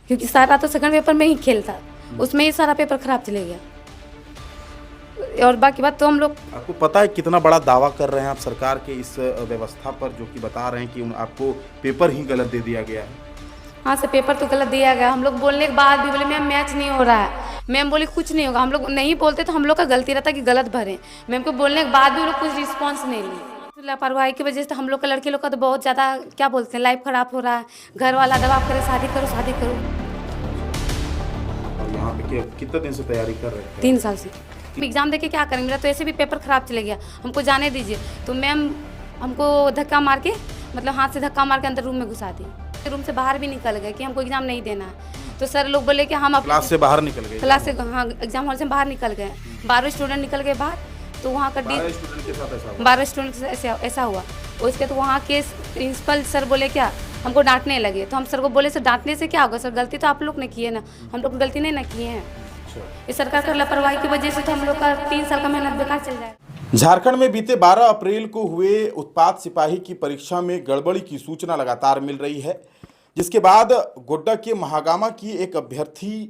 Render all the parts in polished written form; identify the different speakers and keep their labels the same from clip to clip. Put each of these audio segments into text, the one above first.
Speaker 1: क्योंकि सारा तो सेकंड पेपर में ही खेल था, उसमें ही सारा पेपर खराब चले गया। और बाकी बात तो हम लोग,
Speaker 2: आपको पता है कितना बड़ा दावा कर रहे हैं आप सरकार के इस व्यवस्था पर, जो कि बता रहे हैं कि आपको पेपर ही गलत दे दिया गया है।
Speaker 1: हाँ से पेपर तो गलत दिया गया। हम लोग बोलने के बाद भी बोले मैम मैच नहीं हो रहा है। मैम बोली कुछ नहीं होगा। हम लोग नहीं बोलते तो हम लोग का गलती रहता कि गलत भरें। मैम को बोलने के बाद भी वो लोग कुछ रिस्पॉन्स नहीं लिए। लापरवाही की वजह से हम लोग का, लड़के लोग का तो बहुत ज़्यादा क्या बोलते हैं, लाइफ खराब हो रहा है। घर वाला दबाव करे शादी करो शादी करो।
Speaker 2: और यहाँ पे कितने दिन से तैयारी कर रहे थे?
Speaker 1: 3 साल से। एग्ज़ाम देके क्या करेंगे, मेरा तो ऐसे भी पेपर खराब चले गया, हमको जाने दीजिए। तो मैम हमको धक्का मार के, मतलब हाथ से धक्का मार के अंदर रूम में घुसा दी। रूम से बाहर भी निकल गए कि हमको एग्ज़ाम नहीं देना है। तो सर लोग बोले कि हम
Speaker 2: क्लास से बाहर निकल गए?
Speaker 1: क्लास से, हाँ, एग्जाम हॉल से बाहर निकल गए। 12 स्टूडेंट निकल गए बाहर। तो वहाँ का
Speaker 2: 12 स्टूडेंट के साथ ऐसा हुआ?
Speaker 1: 12 स्टूडेंट के साथ ऐसा हुआ। उसके तो वहाँ के प्रिंसिपल सर बोले क्या, हमको डांटने लगे। तो हम सर को बोले सर डांटने से क्या होगा सर, गलती तो आप लोग ने की है ना, हम लोग गलती नहीं ना किए हैं। इस सरकार का लापरवाही की वजह से तो हम लोग का 3 साल का मेहनत बेकार चल जाए।
Speaker 2: झारखंड में बीते 12 अप्रैल को हुए उत्पाद सिपाही की परीक्षा में गड़बड़ी की सूचना लगातार मिल रही है, जिसके बाद गोड्डा के महागामा की एक अभ्यर्थी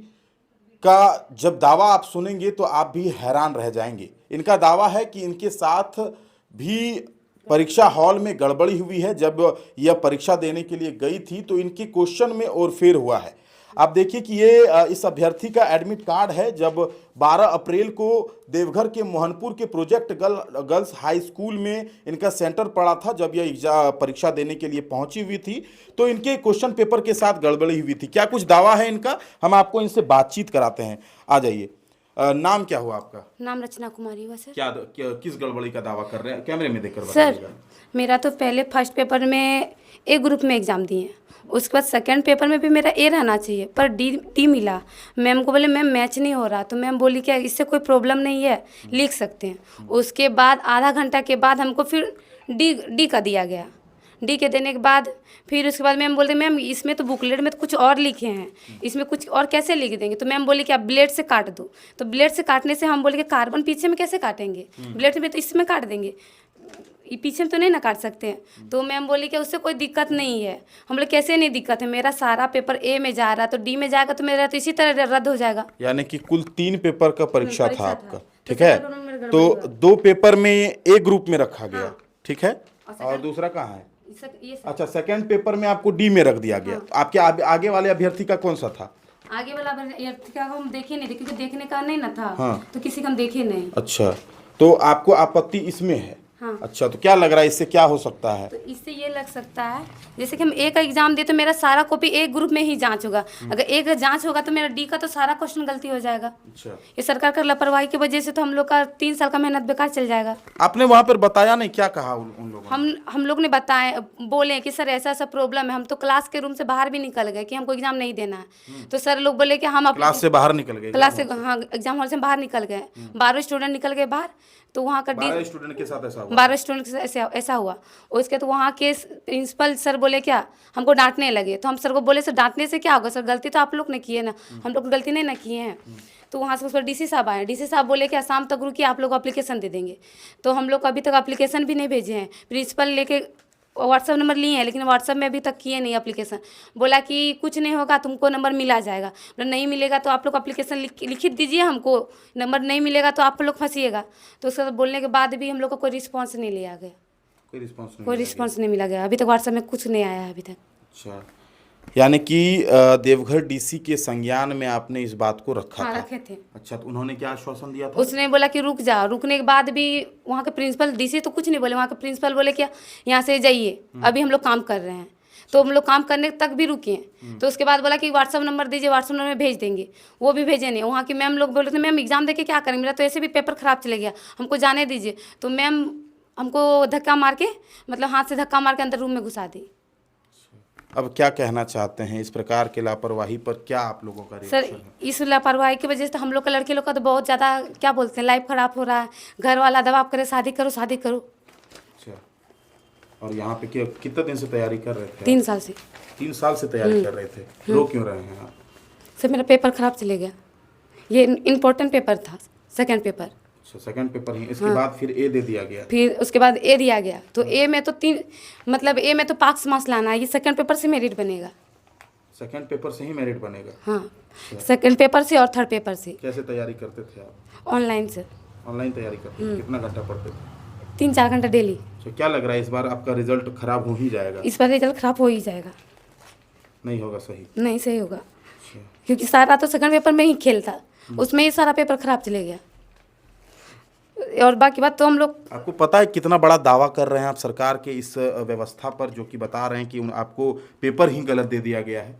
Speaker 2: का जब दावा आप सुनेंगे तो आप भी हैरान रह जाएंगे। इनका दावा है कि इनके साथ भी परीक्षा हॉल में गड़बड़ी हुई है। जब यह परीक्षा देने के लिए गई थी तो इनके क्वेश्चन में ओरफेर हुआ है। आप देखिए कि ये इस अभ्यर्थी का एडमिट कार्ड है। जब 12 अप्रैल को देवघर के मोहनपुर के प्रोजेक्ट गर्ल्स हाई स्कूल में इनका सेंटर पड़ा था, जब यह परीक्षा देने के लिए पहुंची हुई थी तो इनके क्वेश्चन पेपर के साथ गड़बड़ी हुई थी। क्या कुछ दावा है इनका, हम आपको इनसे बातचीत कराते हैं। आ जाइए। नाम क्या हुआ आपका?
Speaker 1: नाम रचना कुमारी हुआ सर।
Speaker 2: क्या किस गड़बड़ी का दावा कर रहे हैं, कैमरे में देखकर
Speaker 1: सर
Speaker 2: बताइएगा।
Speaker 1: मेरा तो पहले फर्स्ट पेपर में ए ग्रुप में एग्ज़ाम दिए, उसके बाद सेकंड पेपर में भी मेरा ए रहना चाहिए पर डी मिला। मैम को बोले मैम मैच नहीं हो रहा। तो मैम बोली क्या इससे कोई प्रॉब्लम नहीं है, लिख सकते हैं। उसके बाद आधा घंटा के बाद हमको फिर डी का दिया गया। डी के देने के बाद फिर उसके बाद मैम बोलते मैम इसमें तो बुकलेट में तो कुछ और लिखे हैं, इसमें कुछ और कैसे लिख देंगे। तो मैम बोली कि आप ब्लेड से काट दो। तो ब्लेड से काटने से हम बोले कि कार्बन पीछे में कैसे काटेंगे, ब्लेड में तो इसमें काट देंगे, पीछे में तो नहीं ना काट सकते हैं। तो मैम बोली कि उससे कोई दिक्कत नहीं है। हम लोग कैसे नहीं दिक्कत है, मेरा सारा पेपर ए में जा रहा है तो डी में जाएगा तो मेरा तो इसी तरह रद्द हो जाएगा।
Speaker 2: यानी कि कुल 3 पेपर का परीक्षा था आपका, ठीक है। तो 2 पेपर में ए ग्रुप में रखा गया, ठीक है, और दूसरा कहाँ है? अच्छा, सेकंड पेपर में आपको डी में रख दिया गया। आपके आगे वाले अभ्यर्थी का कौन सा था?
Speaker 1: आगे वाला अभ्यर्थी का हम देखे नहीं थे क्योंकि देखने का नहीं ना था। तो किसी का हम देखे नहीं।
Speaker 2: अच्छा, तो आपको आपत्ति इसमें है?
Speaker 1: हाँ।
Speaker 2: अच्छा, तो क्या लग रहा है इससे क्या हो सकता है?
Speaker 1: तो इससे ये लग सकता है जैसे कि हम ए का एग्जाम दिए तो मेरा सारा कॉपी ए ग्रुप में ही जांच होगा। अगर ए का जांच होगा तो मेरा डी का तो सारा क्वेश्चन गलती हो जाएगा।
Speaker 2: अच्छा,
Speaker 1: ये सरकार का लापरवाही की वजह से तो हम लोग का 3 साल का मेहनत बेकार चल जाएगा।
Speaker 2: आपने वहाँ पर बताया नहीं, क्या कहा उन लोगों ने?
Speaker 1: हम लोग ने बताए, बोले कि सर ऐसा ऐसा प्रॉब्लम है। हम तो क्लास के रूम से बाहर भी निकल गए कि हमको एग्जाम नहीं देना है। तो सर लोग बोले कि हम
Speaker 2: क्लास से बाहर निकल गए?
Speaker 1: क्लास से, हाँ, एग्जाम हॉल से बाहर निकल गए। 12 स्टूडेंट निकल गए बाहर। तो वहाँ का
Speaker 2: 12 स्टूडेंट के साथ ऐसा हुआ?
Speaker 1: 12 स्टूडेंट के साथ ऐसा हुआ। उसके तो वहाँ के प्रिंसिपल सर बोले क्या, हमको डांटने लगे। तो हम सर को बोले सर डांटने से क्या होगा सर, गलती तो आप लोग ने की है ना, हम लोग गलती नहीं ना किए हैं। तो वहाँ से उस पर डीसी साहब आए। डीसी साहब बोले क्या शाम तक रुकिए, आप लोग एप्लीकेशन दे देंगे। तो हम लोग अभी तक एप्लीकेशन भी नहीं भेजे हैं। प्रिंसिपल लेके व्हाट्सअप नंबर लिए हैं लेकिन व्हाट्सअप में अभी तक किए नहीं एप्लीकेशन। बोला कि कुछ नहीं होगा, तुमको नंबर मिला जाएगा। बोला नहीं मिलेगा तो आप लोग एप्लीकेशन लिखित दीजिए, हमको नंबर नहीं मिलेगा तो आप लोग फंसिएगा। तो उसके बोलने के बाद भी हम लोग को कोई रिस्पॉन्स नहीं लिया गया। कोई रिस्पॉन्स नहीं मिला गया अभी तक, व्हाट्सएप में कुछ नहीं आया है अभी तक।
Speaker 2: अच्छा, यानी कि देवघर डीसी के संज्ञान में आपने इस बात को रखा था?
Speaker 1: रखे थे।
Speaker 2: अच्छा, तो उन्होंने क्या आश्वासन दिया था?
Speaker 1: उसने बोला कि रुक जाओ। रुकने के बाद भी वहाँ के प्रिंसिपल, डीसी तो कुछ नहीं बोले, वहाँ के प्रिंसिपल बोले क्या यहाँ से जाइए, अभी हम लोग काम कर रहे हैं। तो हम लोग काम करने तक भी रुके। तो उसके बाद बोला कि व्हाट्सअप नंबर दीजिए, व्हाट्सअप नंबर में भेज देंगे। वो भी भेजे नहीं। वहाँ की मैम लोग बोले थे मैम एग्जाम देके क्या करेंगे, मेरा तो ऐसे भी पेपर खराब चले गया, हमको जाने दीजिए। तो मैम हमको धक्का मार के, मतलब हाथ से धक्का मार के अंदर रूम में घुसा दी।
Speaker 2: अब क्या कहना चाहते हैं इस प्रकार के लापरवाही पर, क्या आप लोगों का रिएक्शन है?
Speaker 1: सर इस लापरवाही की वजह से हम लोग का, लड़के लोग का तो बहुत ज़्यादा क्या बोलते हैं, लाइफ खराब हो रहा है। घर वाला दबाव करे शादी करो शादी करो।
Speaker 2: अच्छा, और यहाँ पे कितने दिन से तैयारी कर रहे थे?
Speaker 1: 3 साल से।
Speaker 2: 3 साल से तैयारी कर रहे थे, रो क्यों रहे हैं आप?
Speaker 1: सर मेरा पेपर खराब चले गया। ये इम्पोर्टेंट पेपर था, सेकंड पेपर।
Speaker 2: अच्छा, सेकंड पेपर ही, इसके बाद फिर ए दे दिया गया?
Speaker 1: फिर उसके बाद ए दिया गया। तो ए में तो 3, मतलब ए में तो पास मार्क्स लाना है, ये सेकंड पेपर से मेरिट बनेगा।
Speaker 2: सेकंड पेपर से ही मेरिट बनेगा?
Speaker 1: हाँ, सेकंड पेपर से और थर्ड पेपर से।
Speaker 2: कैसे तैयारी करते थे आप?
Speaker 1: ऑनलाइन से।
Speaker 2: ऑनलाइन तैयारी करते थे? कितना घंटा पढ़ते थे?
Speaker 1: 3-4 घंटा डेली।
Speaker 2: तो क्या लग रहा है इस बार आपका रिजल्ट खराब हो ही जाएगा?
Speaker 1: इस बार रिजल्ट खराब हो ही जाएगा।
Speaker 2: नहीं होगा सही?
Speaker 1: नहीं सही होगा, क्योंकि सारा तो सेकंड पेपर में ही खेल था, उसमें ही सारा पेपर खराब चले गया। और बाकी बात तो हम लोग,
Speaker 2: आपको पता है कितना बड़ा दावा कर रहे हैं आप सरकार के इस व्यवस्था पर, जो कि बता रहे हैं कि आपको पेपर ही गलत दे दिया गया है?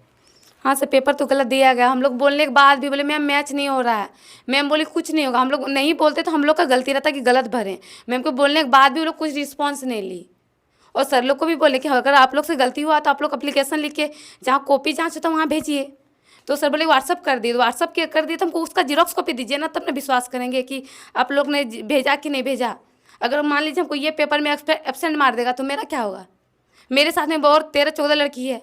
Speaker 1: हाँ सर, पेपर तो गलत दिया गया। हम लोग बोलने के बाद भी बोले मैम मैच नहीं हो रहा है। मैम बोली कुछ नहीं होगा। हम लोग नहीं बोलते तो हम लोग का गलती रहता कि गलत भरें। मैम को बोलने के बाद भी वो लोग कुछ रिस्पॉन्स नहीं ली। और सर लोग को भी बोले कि अगर आप लोग से गलती हुआ तो आप लोग एप्लीकेशन लिख के जहाँ कॉपी जाँच होता है वहाँ भेजिए। तो सर बोले व्हाट्सअप कर दिए। व्हाट्सअप कर दिए तो हमको उसका जीरोक्स कॉपी दीजिए ना, तब ना विश्वास करेंगे कि आप लोग ने भेजा कि नहीं भेजा। अगर मान लीजिए हमको ये पेपर में एब्सेंट मार देगा तो मेरा क्या होगा? मेरे साथ में और 13-14 लड़की है।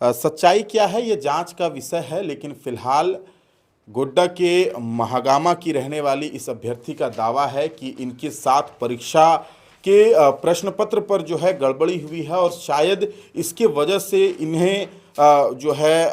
Speaker 2: सच्चाई क्या है ये जांच का विषय है, लेकिन फिलहाल गोड्डा के महागामा की रहने वाली इस अभ्यर्थी का दावा है कि इनके साथ परीक्षा के प्रश्न पत्र पर जो है गड़बड़ी हुई है और शायद इसके वजह से इन्हें जो है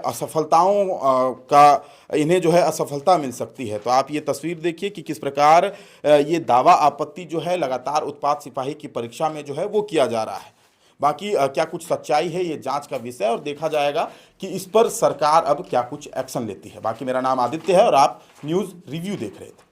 Speaker 2: असफलता मिल सकती है। तो आप ये तस्वीर देखिए कि किस प्रकार ये दावा आपत्ति जो है लगातार उत्पात सिपाही की परीक्षा में जो है वो किया जा रहा है। बाकी क्या कुछ सच्चाई है ये जांच का विषय और देखा जाएगा कि इस पर सरकार अब क्या कुछ एक्शन लेती है। बाकी मेरा नाम आदित्य है और आप न्यूज़ रिव्यू देख रहे थे।